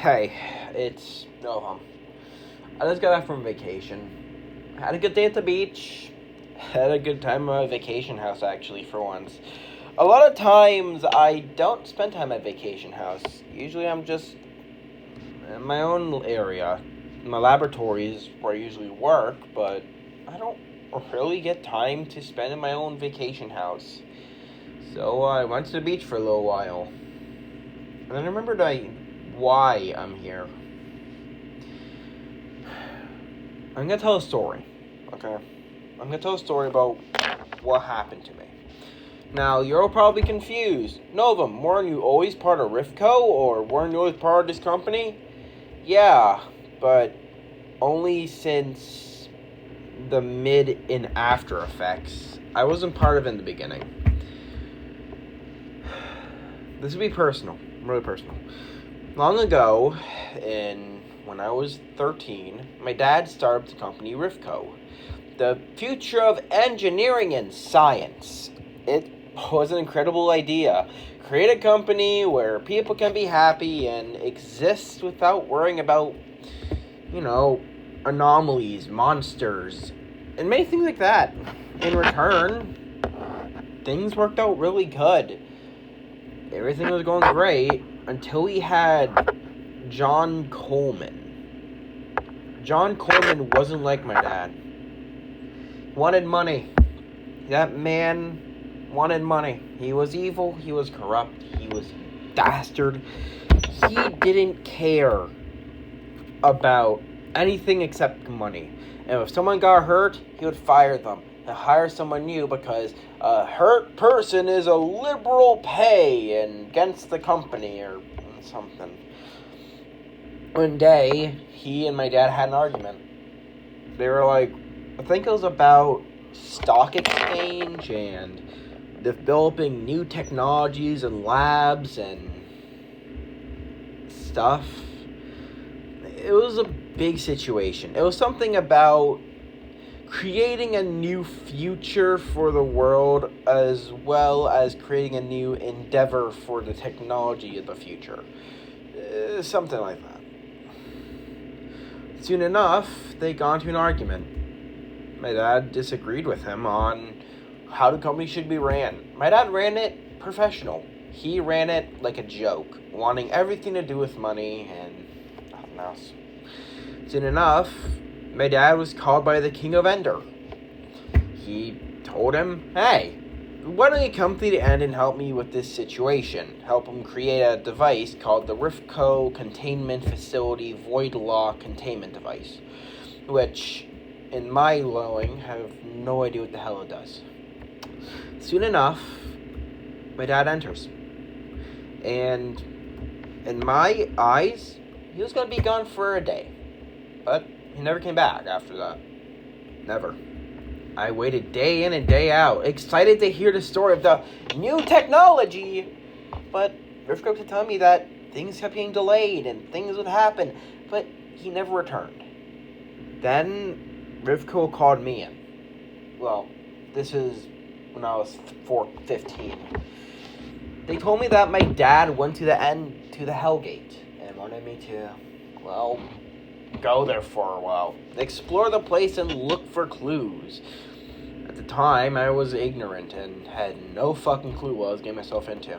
Hey, it's Novems. I just got back from vacation. Had a good day at the beach. Had a good time at my vacation house, actually, for once. A lot of times, I don't spend time at vacation house. Usually, I'm just in my own area. My laboratory is where I usually work, but I don't really get time to spend in my own vacation house. So, I went to the beach for a little while. And then I remembered why I'm here. I'm gonna tell a story, okay? I'm gonna tell a story about what happened to me. Now, you're all probably confused. Novum, weren't you always part of Rifco, or weren't you always part of this company? Yeah, but only since the mid and after effects. I wasn't part of it in the beginning. This will be personal, really personal. Long ago, when I was 13, my dad started the company Rifco, the future of engineering and science. It was an incredible idea. Create a company where people can be happy and exist without worrying about, anomalies, monsters, and many things like that. In return, things worked out really good. Everything was going great until we had John Coleman. John Coleman wasn't like my dad. He wanted money. That man wanted money. He was evil. He was corrupt. He was bastard. He didn't care about anything except money. And if someone got hurt, he would fire them and hire someone new because a hurt person is a liberal pay and against the company or something. One day, he and my dad had an argument. They were like, I think it was about stock exchange and developing new technologies and labs and stuff. It was a big situation. It was something about creating a new future for the world as well as creating a new endeavor for the technology of the future. Something like that. Soon enough, they got into an argument. My dad disagreed with him on how the company should be ran. My dad ran it professional. He ran it like a joke, wanting everything to do with money and nothing else. Soon enough, my dad was called by the King of Ender. He told him, hey, why don't you come to the end and help me with this situation? Help him create a device called the Rifco Containment Facility Void Law Containment Device, which, in my knowing, have no idea what the hell it does. Soon enough, my dad enters. And in my eyes, he was going to be gone for a day. But he never came back after that. Never. I waited day in and day out, excited to hear the story of the new technology. But Rifco kept telling me that things kept being delayed and things would happen. But he never returned. Then Rifco called me in. Well, this is when I was 15. They told me that my dad went to the Hellgate and wanted me to, go there for a while, explore the place and look for clues. At the time, I was ignorant and had no fucking clue what I was getting myself into.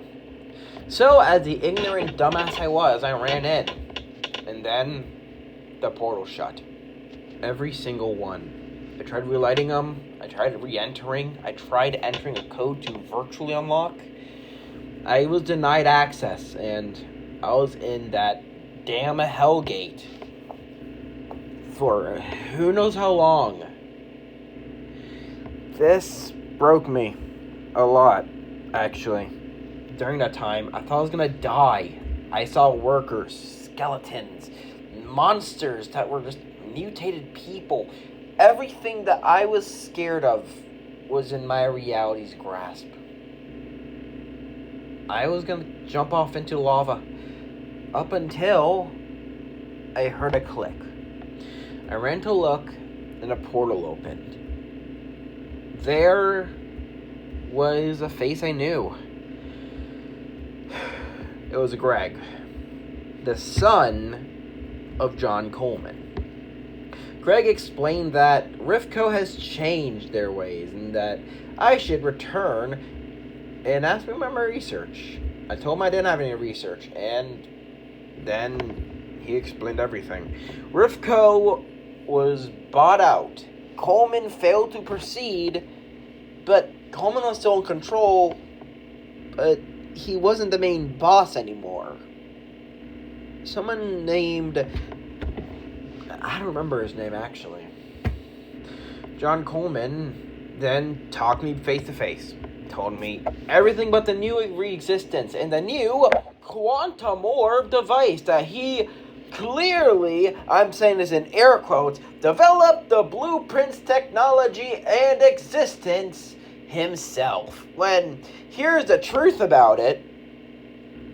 So, as the ignorant dumbass I was, I ran in. And then, the portal shut. Every single one. I tried relighting them, I tried re-entering, I tried entering a code to virtually unlock. I was denied access, and I was in that damn Hellgate for who knows how long. This broke me a lot, actually. During that time, I thought I was gonna die. I saw workers, skeletons, monsters that were just mutated people. Everything that I was scared of was in my reality's grasp. I was gonna jump off into lava up until I heard a click. I ran to look, and a portal opened. There was a face I knew. It was Greg. the son of John Coleman. Greg explained that Rifko has changed their ways and that I should return and ask me about my research. I told him I didn't have any research, and then he explained everything. Rifko was bought out. Coleman failed to proceed, but Coleman was still in control, but he wasn't the main boss anymore. Someone named... I don't remember his name, actually. John Coleman then talked me face-to-face. Told me everything but the new re-existence and the new quantum orb device that he clearly, I'm saying this in air quotes, developed the blueprints, technology, and existence himself. When here's the truth about it,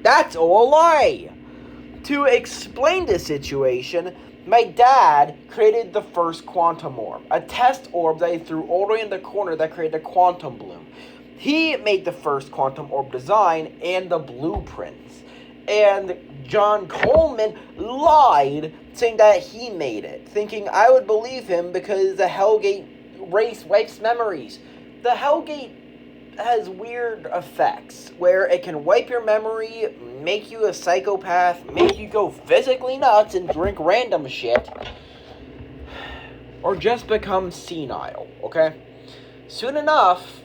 that's all a lie. To explain this situation, my dad created the first quantum orb, a test orb that he threw all the way in the corner that created a quantum bloom. He made the first quantum orb design and the blueprints. And John Coleman lied, saying that he made it, thinking I would believe him because the Hellgate race wipes memories. The Hellgate has weird effects where it can wipe your memory, make you a psychopath, make you go physically nuts and drink random shit, or just become senile, okay? Soon enough,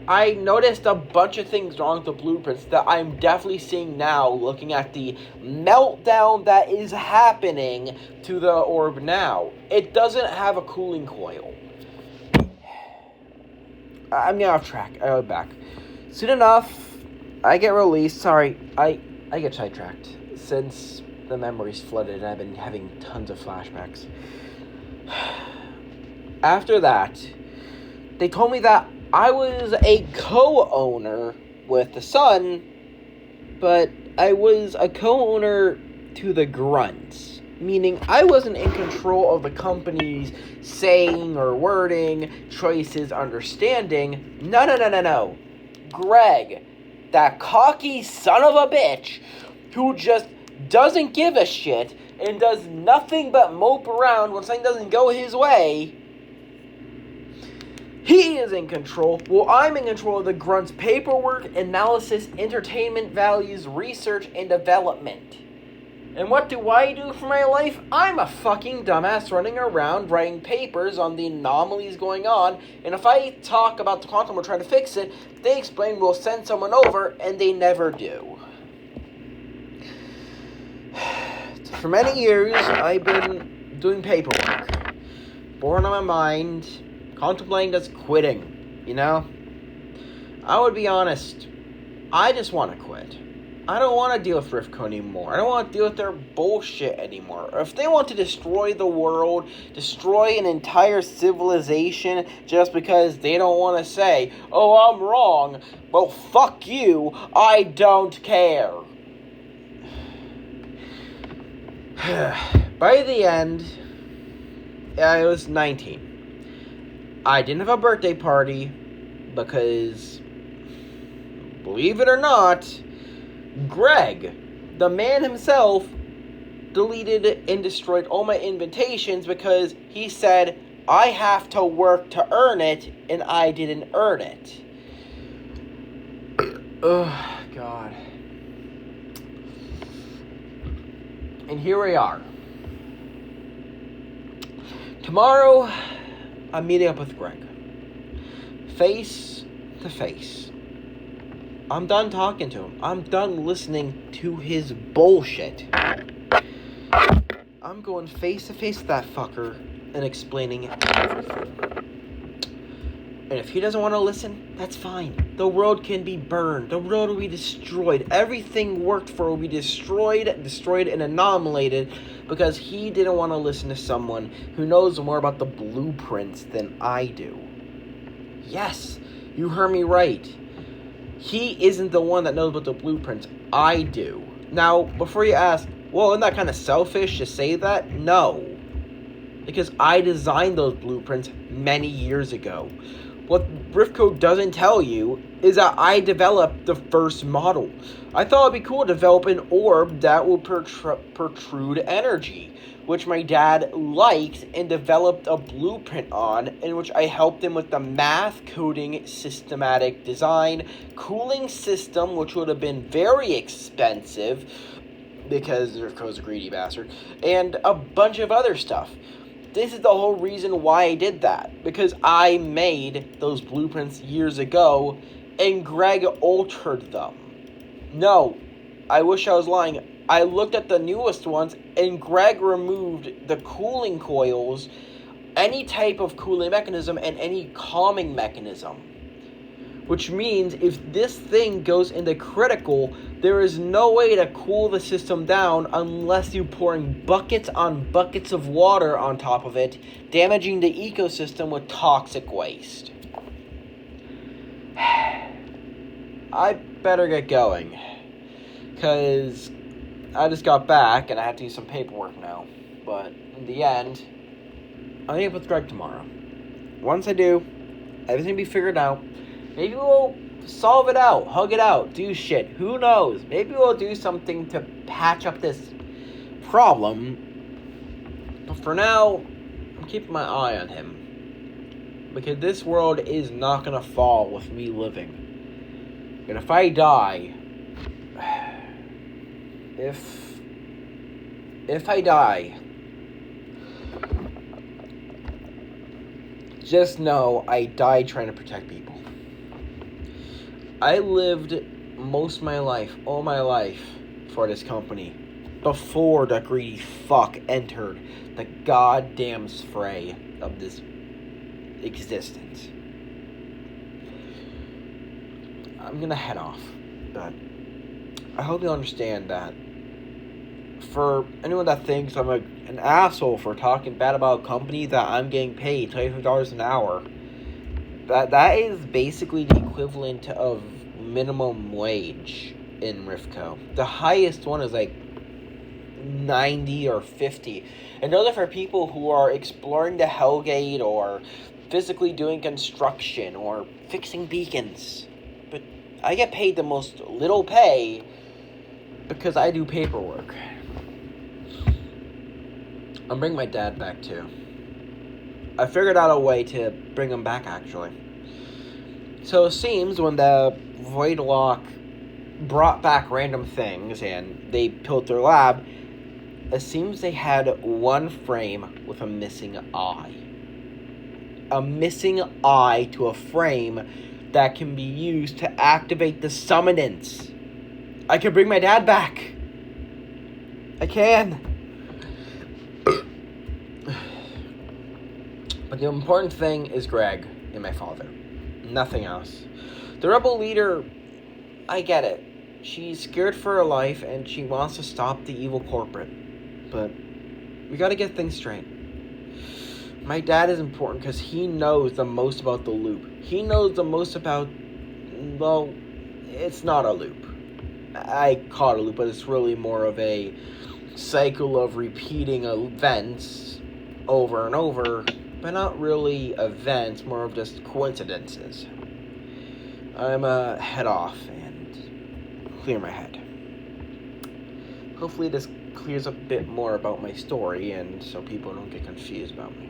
I noticed a bunch of things wrong with the blueprints that I'm definitely seeing now, looking at the meltdown that is happening to the orb now. It doesn't have a cooling coil. I'm getting off track. I'll go back. Soon enough, I get released. Sorry, I get sidetracked since the memory's flooded and I've been having tons of flashbacks. After that, they told me that I was a co-owner with the son, but I was a co-owner to the grunts, meaning I wasn't in control of the company's saying or wording, choices, understanding. No. Greg, that cocky son of a bitch, who just doesn't give a shit and does nothing but mope around when something doesn't go his way, he is in control. Well, I'm in control of the grunt's paperwork, analysis, entertainment values, research, and development. And what do I do for my life? I'm a fucking dumbass running around writing papers on the anomalies going on, and if I talk about the quantum or try to fix it, they explain we'll send someone over, and they never do. For many years, I've been doing paperwork. Born on my mind, contemplating just quitting, you know? I would be honest, I just want to quit. I don't want to deal with Rifko anymore. I don't want to deal with their bullshit anymore. If they want to destroy the world, destroy an entire civilization just because they don't want to say, oh, I'm wrong, well, fuck you, I don't care. By the end, I was 19. I didn't have a birthday party because, believe it or not, Greg, the man himself, deleted and destroyed all my invitations because he said I have to work to earn it, and I didn't earn it. Oh, God. And here we are. Tomorrow, I'm meeting up with Greg. Face to face. I'm done talking to him. I'm done listening to his bullshit. I'm going face to face with that fucker and explaining everything. And if he doesn't want to listen, that's fine. The world can be burned. The world will be destroyed. Everything worked for will be destroyed and annihilated because he didn't want to listen to someone who knows more about the blueprints than I do. Yes, you heard me right. He isn't the one that knows about the blueprints. I do. Now, before you ask, well, isn't that kind of selfish to say that? No. Because I designed those blueprints many years ago. What Rifco doesn't tell you is that I developed the first model. I thought it'd be cool to develop an orb that will protrude energy, which my dad liked and developed a blueprint on, in which I helped him with the math, coding, systematic design, cooling system, which would have been very expensive because Rifco's a greedy bastard, and a bunch of other stuff. This is the whole reason why I did that. Because I made those blueprints years ago, and Greg altered them. No, I wish I was lying. I looked at the newest ones, and Greg removed the cooling coils, any type of cooling mechanism, and any calming mechanism. Which means if this thing goes into critical, there is no way to cool the system down unless you're pouring buckets on buckets of water on top of it, damaging the ecosystem with toxic waste. I better get going, because I just got back and I have to do some paperwork now. But in the end, I'll meet up with Greg tomorrow. Once I do, everything will be figured out. Maybe we'll solve it out, hug it out, do shit. Who knows? Maybe we'll do something to patch up this problem. But for now, I'm keeping my eye on him. Because this world is not going to fall with me living. And if I die... If I die... just know I died trying to protect people. I lived most of my life, all my life, for this company. Before the greedy fuck entered the goddamn fray of this existence. I'm gonna head off, but I hope you'll understand that for anyone that thinks I'm an asshole for talking bad about a company that I'm getting paid $25 an hour, that is basically the equivalent of minimum wage in Rifco. The highest one is like 90 or 50. And those are for people who are exploring the Hellgate or physically doing construction or fixing beacons. But I get paid the most little pay because I do paperwork. I'm bringing my dad back too. I figured out a way to bring him back, actually. So it seems when the Voidlock brought back random things and they built their lab, it seems they had one frame with a missing eye. A missing eye to a frame that can be used to activate the summonance. I can bring my dad back. I can. But the important thing is Greg and my father. Nothing else. The rebel leader, I get it. She's scared for her life and she wants to stop the evil corporate. But we gotta get things straight. My dad is important because he knows the most about the loop. He knows the most about, well, it's not a loop. I call it a loop, but it's really more of a cycle of repeating events over and over, but not really events, more of just coincidences. I'm head off and clear my head. Hopefully this clears up a bit more about my story and so people don't get confused about me.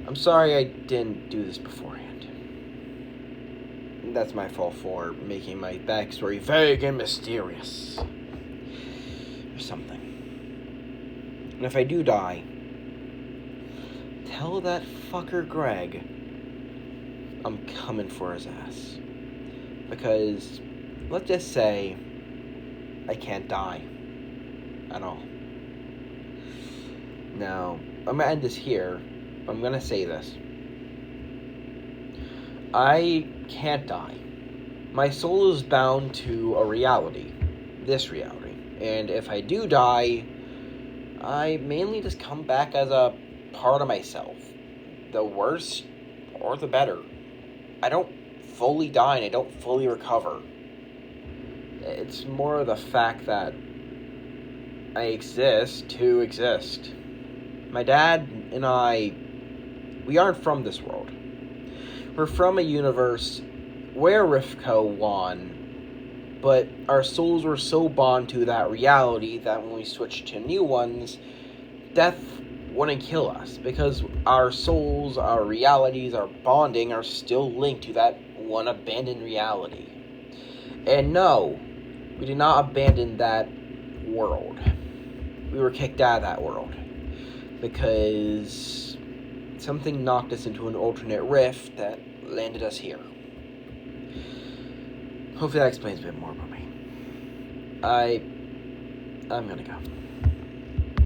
I'm sorry I didn't do this beforehand. That's my fault for making my backstory vague and mysterious. Or something. And if I do die, tell that fucker Greg I'm coming for his ass. Because, let's just say, I can't die at all. Now, I'm gonna end this here. I'm gonna say this. I can't die. My soul is bound to a reality. This reality. And if I do die, I mainly just come back as a part of myself. The worse or the better. I don't fully die and I don't fully recover. It's more of the fact that I exist to exist. My dad and I, we aren't from this world. We're from a universe where Rifko won, but our souls were so bound to that reality that when we switched to new ones, death wouldn't kill us, because our souls, our realities, our bonding are still linked to that one abandoned reality. And no, we did not abandon that world. We were kicked out of that world because something knocked us into an alternate rift that landed us here. Hopefully that explains a bit more about me. I'm gonna go.